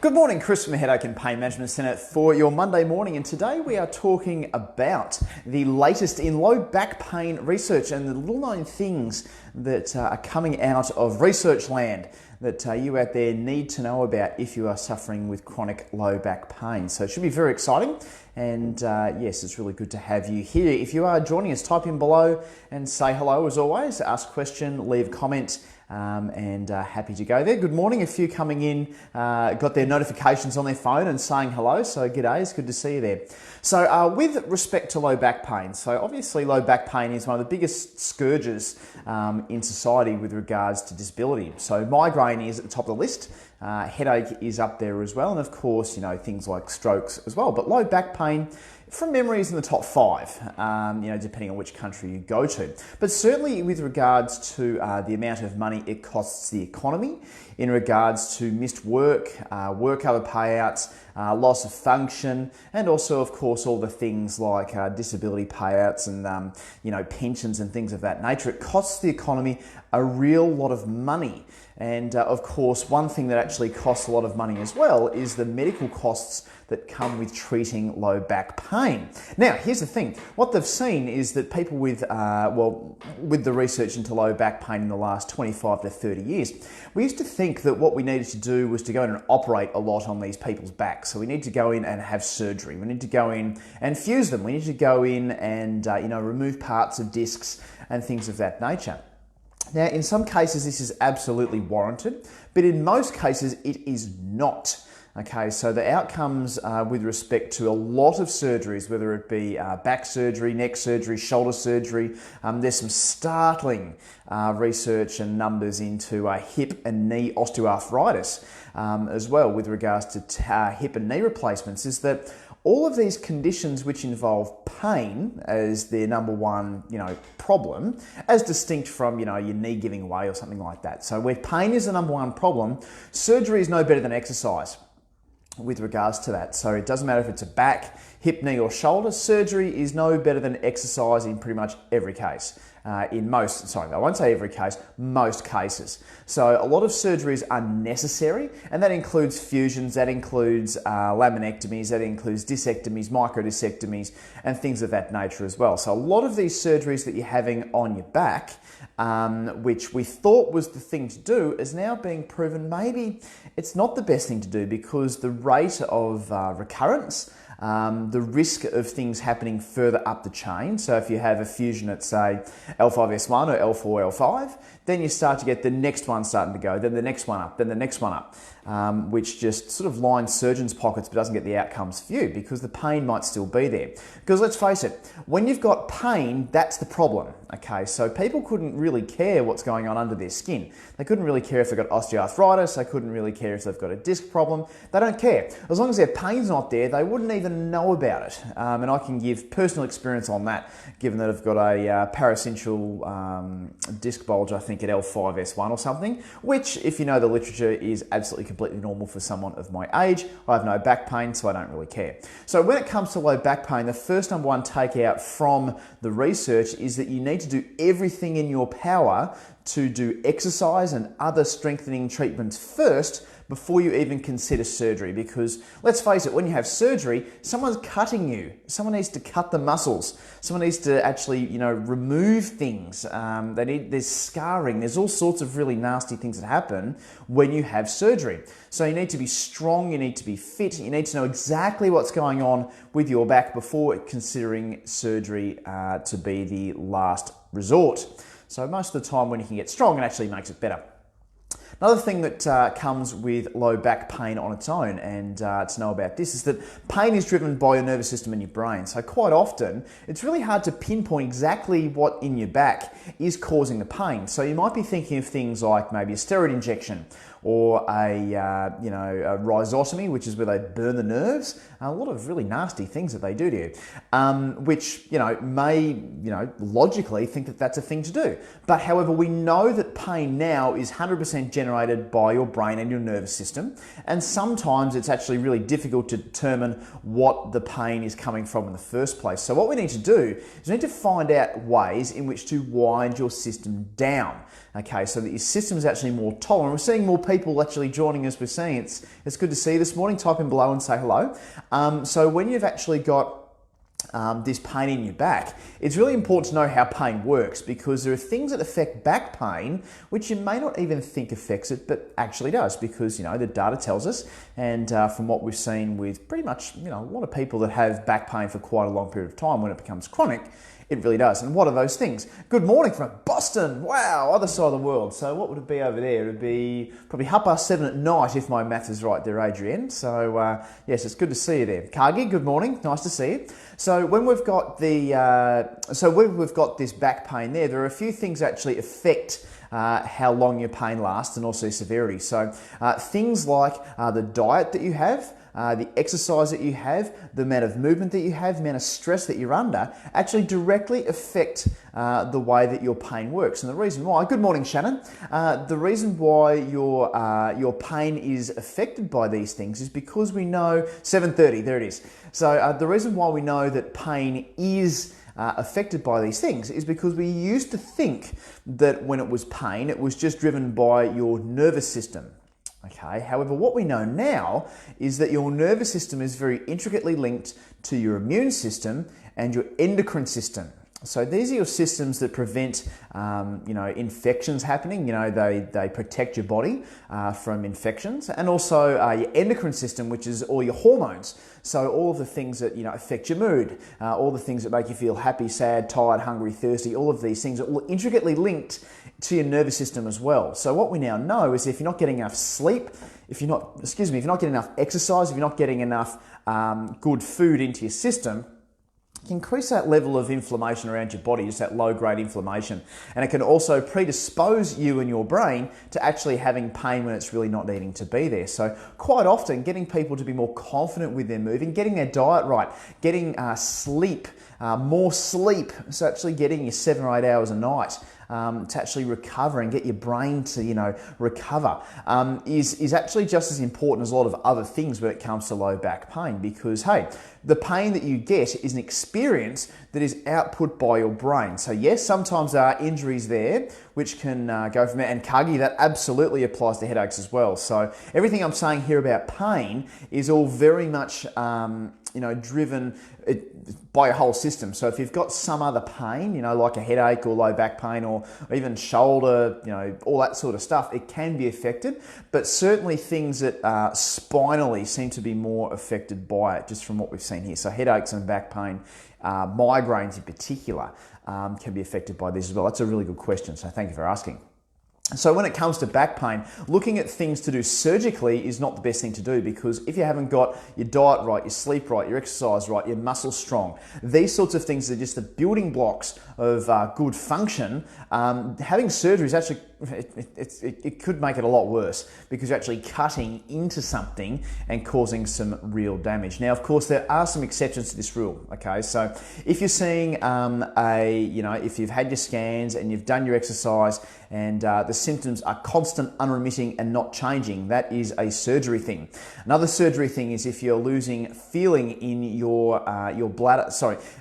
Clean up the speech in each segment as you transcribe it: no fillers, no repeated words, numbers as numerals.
Good morning, Chris from the Headache and Pain Management Centre for your Monday morning, and today we are talking about the latest in low back pain research and the little known things that are coming out of research land that you out there need to know about if you are suffering with chronic low back pain. So it should be very exciting, and yes, it's really good to have you here. If you are joining us, type in below and say hello as always, ask a question, leave a comment. And happy to go there. Good morning. A few coming in got their notifications on their phone and saying hello, so g'day, it's good to see you there. So with respect to low back pain, so obviously low back pain is one of the biggest scourges in society with regards to disability. So migraine is at the top of the list. Headache is up there as well, and of course, you know, things like strokes as well. But low back pain, from memory, is in the top 5, you know, depending on which country you go to. But certainly with regards to the amount of money it costs the economy, in regards to missed work, workover payouts, loss of function, and also, of course, all the things like disability payouts and, you know, pensions and things of that nature. It costs the economy a real lot of money. And of course, one thing that actually costs a lot of money as well is the medical costs that come with treating low back pain. Now, here's the thing. What they've seen is that people with, with the research into low back pain in the last 25 to 30 years, we used to think that what we needed to do was to go in and operate a lot on these people's backs. So we need to go in and have surgery. We need to go in and fuse them. We need to go in and, you know, remove parts of discs and things of that nature. Now, in some cases, this is absolutely warranted, but in most cases, it is not. Okay, so the outcomes with respect to a lot of surgeries, whether it be back surgery, neck surgery, shoulder surgery, there's some startling research and numbers into hip and knee osteoarthritis as well with regards to hip and knee replacements, is that all of these conditions which involve pain as their number one, you know, problem, as distinct from, you know, your knee giving way or something like that. So where pain is the number one problem, surgery is no better than exercise with regards to that. So it doesn't matter if it's a back, hip, knee or shoulder, surgery is no better than exercise in pretty much every case. In most, sorry, I won't say every case, most cases. So a lot of surgeries are necessary, and that includes fusions, that includes laminectomies, that includes discectomies, microdiscectomies, and things of that nature as well. So a lot of these surgeries that you're having on your back, which we thought was the thing to do, is now being proven maybe it's not the best thing to do, because the rate of recurrence, the risk of things happening further up the chain. So if you have a fusion at, say, L5S1 or L4, L5, then you start to get the next one starting to go, then the next one up, then the next one up, which just sort of lines surgeons' pockets but doesn't get the outcomes for you, because the pain might still be there. Because let's face it, when you've got pain, that's the problem. Okay, so people couldn't really care what's going on under their skin. They couldn't really care if they've got osteoarthritis, they couldn't really care if they've got a disc problem. They don't care. As long as their pain's not there, they wouldn't even know about it. And I can give personal experience on that, given that I've got a parasynchal disc bulge, I think at L5S1 or something, which, if you know the literature, is absolutely completely normal for someone of my age. I have no back pain, so I don't really care. So when it comes to low back pain, the first number one takeout from the research is that you need to do everything in your power to do exercise and other strengthening treatments first before you even consider surgery. Because let's face it, when you have surgery, someone's cutting you. Someone needs to cut the muscles. Someone needs to actually, you know, remove things. There's scarring. There's all sorts of really nasty things that happen when you have surgery. So you need to be strong. You need to be fit. You need to know exactly what's going on with your back before considering surgery to be the last resort. So most of the time when you can get strong, it actually makes it better. Another thing that comes with low back pain on its own, and to know about this, is that pain is driven by your nervous system and your brain. So quite often, it's really hard to pinpoint exactly what in your back is causing the pain. So you might be thinking of things like maybe a steroid injection, or a rhizotomy, which is where they burn the nerves. A lot of really nasty things that they do to you, which, you know, may, you know, logically think that that's a thing to do. But however, we know that pain now is 100% generated by your brain and your nervous system. And sometimes it's actually really difficult to determine what the pain is coming from in the first place. So what we need to do is we need to find out ways in which to wind your system down. Okay, so that your system is actually more tolerant. We're seeing more people people actually joining us. We're seeing it's good to see you this morning. Type in below and say hello. So when you've actually got this pain in your back, it's really important to know how pain works, because there are things that affect back pain which you may not even think affects it, but actually does, because the data tells us, and from what we've seen with pretty much a lot of people that have back pain for quite a long period of time, when it becomes chronic, it really does. And what are those things? Good morning from Boston. Wow, other side of the world. So what would it be over there? It would be probably 7:30 at night if my math is right there, Adrienne. So yes, it's good to see you there. Kagi, good morning. Nice to see you. So when we've got we've got this back pain there are a few things that actually affect how long your pain lasts and also severity. So things like the diet that you have, the exercise that you have, the amount of movement that you have, the amount of stress that you're under, actually directly affect the way that your pain works. And the reason why, good morning Shannon, the reason why your pain is affected by these things is because we know, 7:30, there it is. So the reason why we know that pain is affected by these things is because we used to think that when it was pain, it was just driven by your nervous system. Okay. However, what we know now is that your nervous system is very intricately linked to your immune system and your endocrine system. So these are your systems that prevent, infections happening. They protect your body from infections, and also your endocrine system, which is all your hormones. So all of the things that affect your mood, all the things that make you feel happy, sad, tired, hungry, thirsty. All of these things are all intricately linked to your nervous system as well. So what we now know is if you're not getting enough sleep, if you're not getting enough exercise, if you're not getting enough good food into your system, it can increase that level of inflammation around your body, just that low-grade inflammation. And it can also predispose you and your brain to actually having pain when it's really not needing to be there. So quite often, getting people to be more confident with their moving, getting their diet right, getting sleep, more sleep, so actually getting your 7 or 8 hours a night, to actually recover and get your brain to recover is actually just as important as a lot of other things when it comes to low back pain, because hey, the pain that you get is an experience that is output by your brain. So yes, sometimes there are injuries there which can go from there, and Kagi, that absolutely applies to headaches as well. So everything I'm saying here about pain is all very much driven by a whole system. So if you've got some other pain, like a headache or low back pain or even shoulder, all that sort of stuff, it can be affected. But certainly things that spinally seem to be more affected by it, just from what we've seen here. So headaches and back pain, migraines in particular, can be affected by this as well. That's a really good question, so thank you for asking. So when it comes to back pain, looking at things to do surgically is not the best thing to do, because if you haven't got your diet right, your sleep right, your exercise right, your muscles strong, these sorts of things are just the building blocks of good function. Having surgery is actually, it could make it a lot worse, because you're actually cutting into something and causing some real damage. Now, of course, there are some exceptions to this rule. Okay, so if you're seeing if you've had your scans and you've done your exercise and the symptoms are constant, unremitting, and not changing, that is a surgery thing. Another surgery thing is if you're losing feeling in your bladder.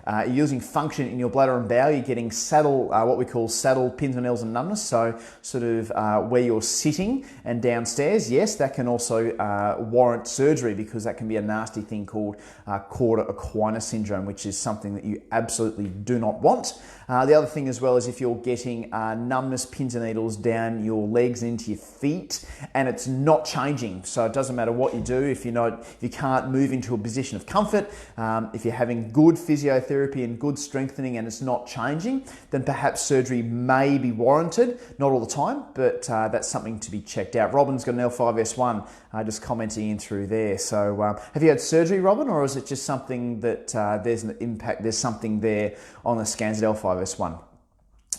You're losing function in your bladder and bowel. You're getting what we call saddle pins and needles and numbness. So sort of where you're sitting and downstairs. Yes, that can also warrant surgery, because that can be a nasty thing called cauda equina syndrome, which is something that you absolutely do not want. The other thing as well is if you're getting numbness, pins and needles down your legs into your feet, and it's not changing. So it doesn't matter what you do, if you can't move into a position of comfort, if you're having good physiotherapy and good strengthening and it's not changing, then perhaps surgery may be warranted. Not all the time, but that's something to be checked out. Robin's got an L5S1 just commenting in through there. So have you had surgery, Robin, or is it just something that there's an impact, there's something there on the scans at L5S1?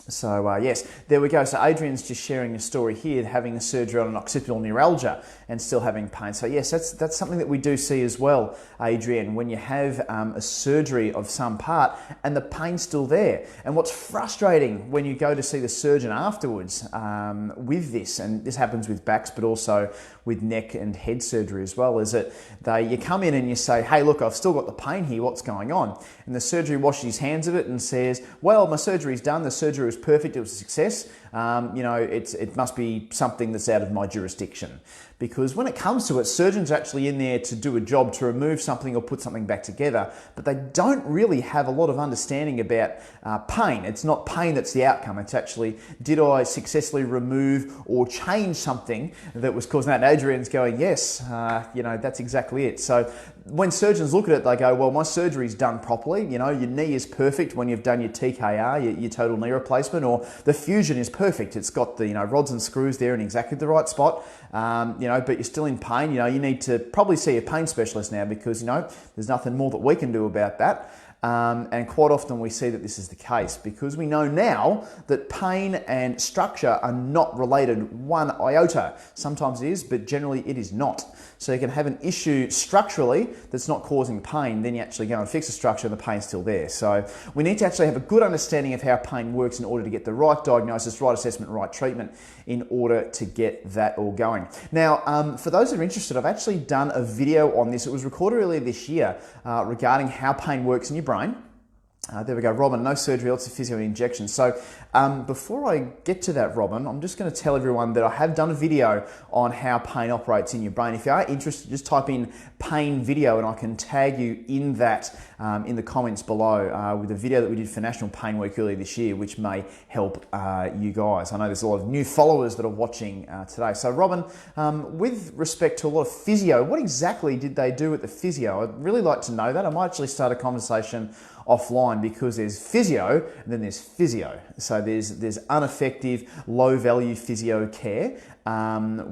So yes, there we go. So Adrian's just sharing a story here, having a surgery on an occipital neuralgia and still having pain. So yes, that's something that we do see as well, Adrian, when you have a surgery of some part and the pain's still there. And what's frustrating when you go to see the surgeon afterwards with this, and this happens with backs but also with neck and head surgery as well, is that you come in and you say, hey, look, I've still got the pain here, what's going on? And the surgery washes his hands of it and says, well, my surgery's done, the surgery was was perfect, it was a success, it must be something that's out of my jurisdiction. Because when it comes to it, surgeons are actually in there to do a job, to remove something or put something back together, but they don't really have a lot of understanding about pain. It's not pain that's the outcome. It's actually, did I successfully remove or change something that was causing that? And Adrian's going, yes, that's exactly it. So when surgeons look at it, they go, well, my surgery's done properly. Your knee is perfect when you've done your TKR, your total knee replacement, or the fusion is perfect. It's got the rods and screws there in exactly the right spot. But you're still in pain. You need to probably see a pain specialist now, because there's nothing more that we can do about that. And quite often we see that this is the case, because we know now that pain and structure are not related one iota. Sometimes it is, but generally it is not. So you can have an issue structurally that's not causing pain, then you actually go and fix the structure and the pain's still there. So we need to actually have a good understanding of how pain works in order to get the right diagnosis, right assessment, right treatment in order to get that all going. Now, for those that are interested, I've actually done a video on this. It was recorded earlier this year regarding how pain works in your brain. There we go, Robin, no surgery, lots of physio injections. So before I get to that, Robin, I'm just going to tell everyone that I have done a video on how pain operates in your brain. If you are interested, just type in pain video and I can tag you in that in the comments below with a video that we did for National Pain Week earlier this year, which may help you guys. I know there's a lot of new followers that are watching today. So Robin, with respect to a lot of physio, what exactly did they do at the physio? I'd really like to know that. I might actually start a conversation offline, because there's physio and then there's physio. So there's ineffective, low value physio care,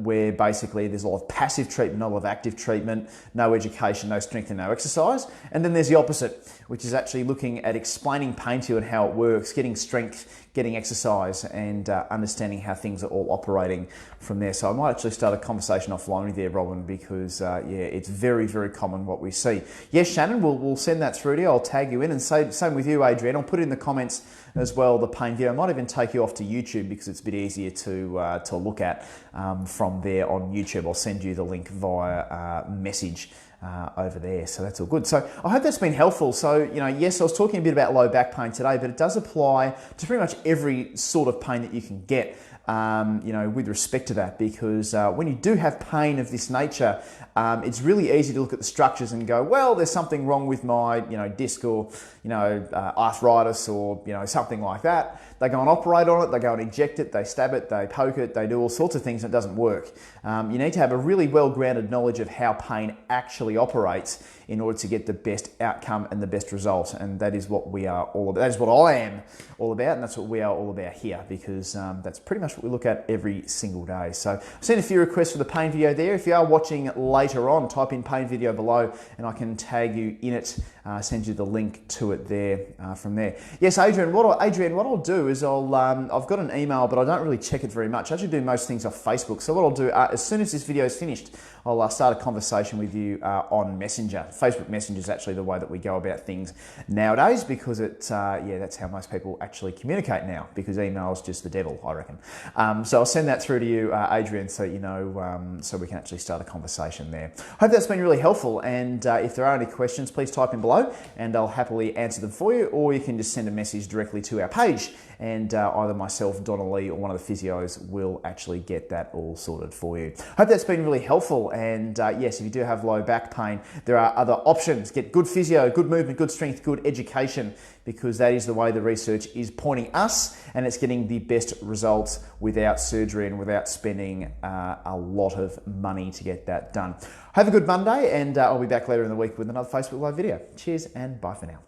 where basically there's a lot of passive treatment, not a lot of active treatment, no education, no strength and no exercise. And then there's the opposite, which is actually looking at explaining pain to you and how it works, getting strength, getting exercise, and understanding how things are all operating from there. So I might actually start a conversation offline with you, Robin, because it's very, very common what we see. Yes, Shannon, we'll send that through to you. I'll tag you in, and same with you, Adrian. I'll put it in the comments as well, the pain video. I might even take you off to YouTube, because it's a bit easier to look at from there on YouTube. I'll send you the link via message over there. So that's all good. So I hope that's been helpful. So, yes, I was talking a bit about low back pain today, but it does apply to pretty much every sort of pain that you can get, with respect to that, because when you do have pain of this nature, it's really easy to look at the structures and go, well, there's something wrong with my, disc or, arthritis or, something like that. They go and operate on it, they go and inject it, they stab it, they poke it, they do all sorts of things and it doesn't work. You need to have a really well-grounded knowledge of how pain actually operates in order to get the best outcome and the best result. And that is what we are all about. That is what I am all about, and that's what we are all about here, because that's pretty much what we look at every single day. So I've seen a few requests for the pain video there. If you are watching later on, type in pain video below and I can tag you in it, send you the link to it there from there. Yes, Adrian, what I'll do is I've got an email, but I don't really check it very much. I actually do most things off Facebook. So what I'll do, as soon as this video is finished, I'll start a conversation with you on Messenger. Facebook Messenger is actually the way that we go about things nowadays, because that's how most people actually communicate now, because email is just the devil, I reckon. So I'll send that through to you, Adrian, so you know, so we can actually start a conversation there. Hope that's been really helpful, and if there are any questions, please type in below and I'll happily answer them for you, or you can just send a message directly to our page, and either myself, Donna Lee, or one of the physios will actually get that all sorted for you. Hope that's been really helpful, and yes, if you do have low back pain, there are other options. Get good physio, good movement, good strength, good education, because that is the way the research is pointing us, and it's getting the best results without surgery and without spending a lot of money to get that done. Have a good Monday, and I'll be back later in the week with another Facebook Live video. Cheers and bye for now.